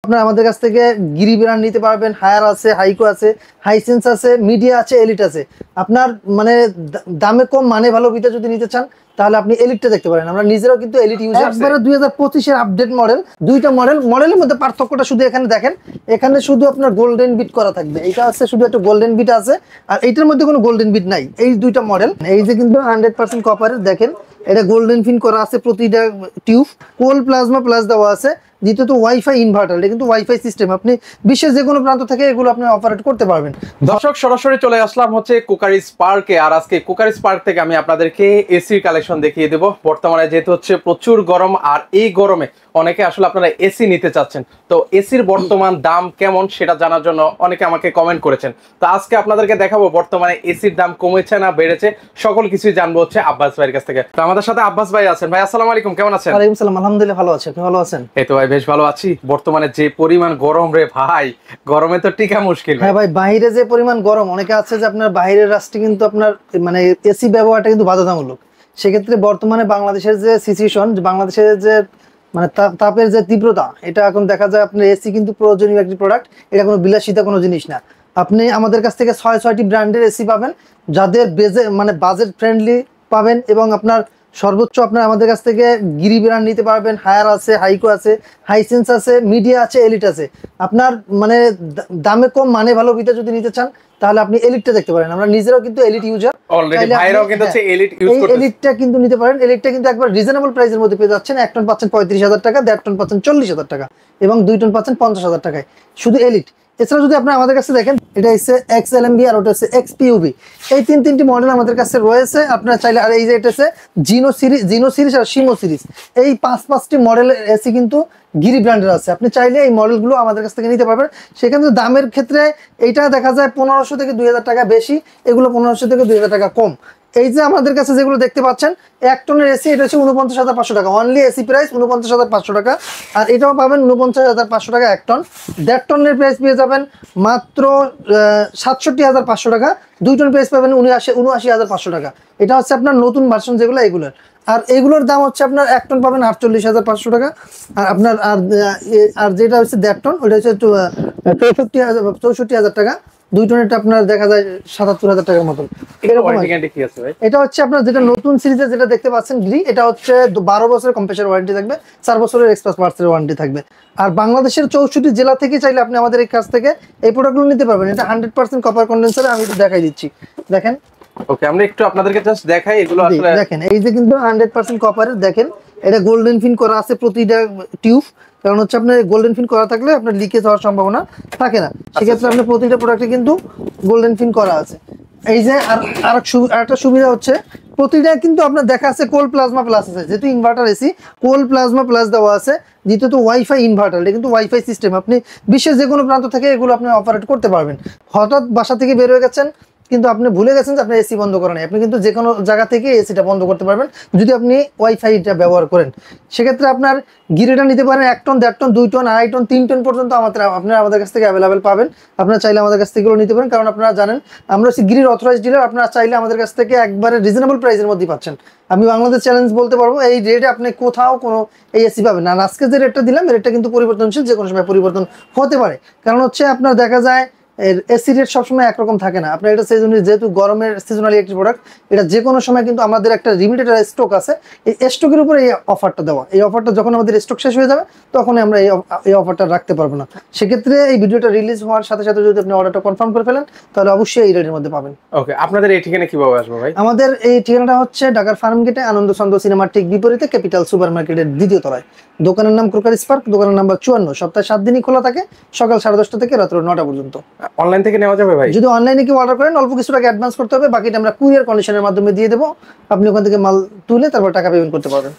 আপনারা আমাদের কাছ থেকে গিরি ব্র্যান্ড নিতে পারবেন। হায়ার আছে, হাইকো আছে, হাইসেন্স আছে, মিডিয়া আছে, এলিট আছে। আপনার মানে দামে কম মানে ভালো ভিতরে যদি নিতে চান তাহলে আপনি এলিটটা দেখতে পারেন। আমরা নিজেরাও কিন্তু এলিট ইউজার। একবারে 2025 এর আপডেট মডেল, দুইটা মডেলের মধ্যে পার্থক্যটা শুধু এখানে দেখেন। এখানে শুধু আপনার গোল্ডেন বিট করা থাকবে, এটা আছে শুধু একটা গোল্ডেন বিট আছে, আর এইটার মধ্যে কোনো গোল্ডেন বিট নাই। এই দুইটা মডেল, এই যে কিন্তু 100% কপারের, দেখেন এটা গোল্ডেন ফিন করা আছে প্রতিটা টিউব, কোল প্লাজমা প্লাস দেওয়া আছে। দ্বিতীয়ত ওয়াইফাই ইনভার্টার, এটা কিন্তু ওয়াইফাই সিস্টেম, আপনি বিশ্বের যে কোনো প্রান্ত থেকে এগুলো আপনি অপারেট করতে পারবেন। দর্শক সরাসরি চলে আসলাম হচ্ছে কুকারিজ পার্কে, আর আজকে কুকারিজ পার্ক থেকে আমি আপনাদেরকে এসির কালেকশন দেখিয়ে দেবো। বর্তমানে যেহেতু হচ্ছে প্রচুর গরম, আর এই গরমে অনেকে আসলে আপনারা এসি নিতে চাচ্ছেন, তো এসির বর্তমান দাম কেমন সেটা জানার জন্য অনেকে আমাকে কমেন্ট করেছেন। তো আজকে আপনাদেরকে দেখাবো বর্তমানে এসির দাম কমেছে না বেড়েছে, সকল কিছুই জানবো হচ্ছে আব্বাস ভাইয়ের কাছ থেকে। তো আমাদের সাথে আব্বাস ভাই আছেন। ভাই আসসালামু আলাইকুম, কেমন আছেন? ওয়ালাইকুম সালাম, আলহামদুলিল্লাহ ভালো আছি, আপনি ভালো আছেন? এই তো ভাই বেশ ভালো আছি। বর্তমানে যে পরিমাণ গরম রে ভাই, গরমে তো টিকা মুশকিল। হ্যাঁ ভাই, বাইরে যে পরিমাণ গরম, অনেকে আছে যে আপনার বাইরের রাষ্ট্রে কিন্তু আপনার মানে এসি ব্যবহারটা কিন্তু বাধ্যতামূলক। সেক্ষেত্রে বর্তমানে বাংলাদেশের যে সিচুয়েশন, বাংলাদেশের যে মানে তাপের যে তীব্রতা, এটা এখন দেখা যায় আপনার এসি কিন্তু প্রয়োজনীয় একটি প্রোডাক্ট, এটা কোনো বিলাসিতা কোনো জিনিস না। আপনি আমাদের কাছ থেকে 6টি ব্র্যান্ডের এসি পাবেন, যাদের মানে বাজেট ফ্রেন্ডলি পাবেন, এবং আপনার সর্বোচ্চ আপনার আমাদের কাছ থেকে গিরি ব্র্যান্ড নিতে পারবেন। হায়ার আছে, হাইকো আছে, হাইসেন্স আছে, মিডিয়া আছে, এলিট আছে। আপনার মানে দামে কম মানে ভালো ভিতরে যদি নিতে চান তাহলে আপনি এলিটটা দেখতে পারেন। আমরা নিজেরাও কিন্তু এলিট ইউজার, অলরেডি ভাইরাও কিন্তু হচ্ছে এলিট ইউজ করতেছে। এলিটটা কিন্তু নিতে পারেন। এলিটটা কিন্তু একবার রিজনেবল প্রাইসের মধ্যে পেয়ে যাচ্ছেন। 1 টন পাচ্ছেন 35,000 টাকা, 1.5 টন পাচ্ছেন 40,000 টাকা, এবং 2 টন পাচ্ছেন 50,000 টাকায়, শুধু এলিট। এছাড়া যদি আপনি আমাদের কাছে দেখেন, এটা হচ্ছে XLMB আর ওটা হচ্ছে XPUV, এই তিনটি মডেল আমাদের কাছে রয়েছে। আপনারা চাইলে, আর এই যে এটা হচ্ছে জিনো সিরিজ আর শিমো সিরিজ, এই পাঁচটি মডেলের এসি কিন্তু গিরি ব্র্যান্ডের আছে। আপনি চাইলে এই মডেলগুলো আমাদের কাছ থেকে নিতে পারবেন। সেখানে দামের ক্ষেত্রে এইটা দেখা যায় 1500 থেকে 2000 টাকা বেশি, এগুলো 1500 থেকে 2000 টাকা কম। এই যে আমাদের কাছে যেগুলো দেখতে পাচ্ছেন 1 টনের এসি, এটা হচ্ছে 49,500 টাকা, অনলি এসি প্রাইস 49,500 টাকা। আর এটাও পাবেন 49,500 টাকা 1 টন। 1.5 টনের প্রাইস পেয়ে যাবেন মাত্র 67,500 টাকা। 2 টন প্রাইস পাবেন 79,500 টাকা। এটা হচ্ছে আপনার নতুন ভার্সন যেগুলো, এগুলোর। আর এগুলোর দাম হচ্ছে আপনার 1 টন পাবেন 48,500 টাকা। আর আপনার আর যেটা হচ্ছে 1.5 টন, ওটা হচ্ছে 64,000 টাকা। 2 টনেরটা আপনার দেখা যায় 77,000 টাকার মতন। এটা হচ্ছে আপনার যেটা নতুন সিরিজে যেটা দেখতে পাচ্ছেন গ্রি, এটা হচ্ছে 12 বছরের কম্প্রেসার ওয়ারেন্টি থাকবে, 4 বছরের এক্সপ্রেস পার্টসের ওয়ারেন্টি থাকবে। আর বাংলাদেশের 64 জেলা থেকে চাইলে আপনি আমাদের এই কাছ থেকে এই প্রোডাক্টগুলো নিতে পারবেন। এটা 100% কপার কন্ডেন্সারে, আমি একটু দেখাই দিচ্ছি, দেখেন। ওকে, আমরা একটু আপনাদেরকে জাস্ট দেখাই এগুলো আসলে দেখেন। এই যে কিন্তু 100% কপারের, দেখেন এটা গোল্ডেন ফিন করা আছে প্রতিটা টিউব, কারণ হচ্ছে আপনার গোল্ডেন ফিন করা থাকলে আপনার লিকেজ হওয়ার সম্ভাবনা থাকে না। সেক্ষেত্রে আপনার প্রতিটা প্রোডাক্টে কিন্তু গোল্ডেন ফিন করা আছে। এই যে আর একটা সুবিধা হচ্ছে, প্রতিটা কিন্তু আপনার দেখা আছে কোল প্লাজমা প্লাস আছে, যেহেতু ইনভার্টার এসি, কোল প্লাজমা প্লাস দেওয়া আছে। দ্বিতীয়ত ওয়াইফাই ইনভার্টার, এটা কিন্তু ওয়াইফাই সিস্টেম, আপনি বিশ্বের যে কোনো প্রান্ত থেকে এগুলো আপনি অপারেট করতে পারবেন। হঠাৎ বাসা থেকে বের হয়ে গেছেন, কিন্তু আপনি ভুলে গেছেন যে আপনার এসি বন্ধ করা নেই, আপনি কিন্তু যে কোনো জায়গা থেকে এসিটা বন্ধ করতে পারবেন যদি আপনি ওয়াইফাইটা ব্যবহার করেন। সেক্ষেত্রে আপনার গিরিটা নিতে পারেন 1 ton, 1.5 ton, 2 ton, 2.5 ton, 3 ton পর্যন্ত আপনারা আমাদের কাছ থেকে অ্যাভেলেবেল পাবেন। আপনারা চাইলে আমাদের কাছ থেকে এগুলো নিতে পারেন, কারণ আপনারা জানেন আমরা হচ্ছে গিরির অথরাইজড ডিলার। আপনারা চাইলে আমাদের কাছ থেকে একবারে রিজনেবল প্রাইসের মধ্যেই পাচ্ছেন। আমি বাংলাদেশ চ্যালেঞ্জ বলতে পারবো, এই রেটে আপনি কোথাও কোনো এই এসি পাবেন না। আজকে যে রেটটা দিলাম, রেটটা কিন্তু পরিবর্তনশীল, যে কোনো সময় পরিবর্তন হতে পারে। কারণ হচ্ছে আপনার দেখা যায় এসি রেট সবসময় একরকম থাকে না। আপনার এটা সিজনালি, যেহেতু গরমের সিজনালি একটি প্রোডাক্ট, এটা যে কোনো সময় কিন্তু আমাদের একটা লিমিটেড স্টক আছে, এই স্টকের উপরে এই অফারটা দেওয়া। এই অফারটা যখন আমাদের স্টক শেষ হয়ে যাবে তখন আমরা এই অফারটা রাখতে পারবো না। সেক্ষেত্রে এই ভিডিওটা রিলিজ হওয়ার সাথে সাথে যদি আপনি অর্ডারটা কনফার্ম করে ফেলেন তাহলে অবশ্যই এই রেটের মধ্যে পাবেন। ওকে, আপনাদের এই ঠিকানা কিভাবে আসবে ভাই? আমাদের এই ঠিকানাটা হচ্ছে ঢাকার ফার্ম গেটে, আনন্দ চন্দ্র সিনেমার ঠিক বিপরীতে, ক্যাপিটাল সুপার মার্কেটের 2য় তলায়। দোকানের নাম কুকারিজ পার্ক, দোকানের নাম্বার 54। সপ্তাহে 7 দিনই খোলা থাকে, সকাল 10:30 থেকে রাত 9টা পর্যন্ত। অনলাইন থেকে নেওয়া যাবে ভাই? যদি অনলাইনে কি অর্ডার করেন, অল্প কিছু টাকা অ্যাডভান্স করতে হবে, বাকিটা আমরা কুরিয়ার কন্ডিশনের মাধ্যমে দিয়ে দেবো। আপনি ওখান থেকে মাল তুলে তারপর টাকা পেমেন্ট করতে পারবেন।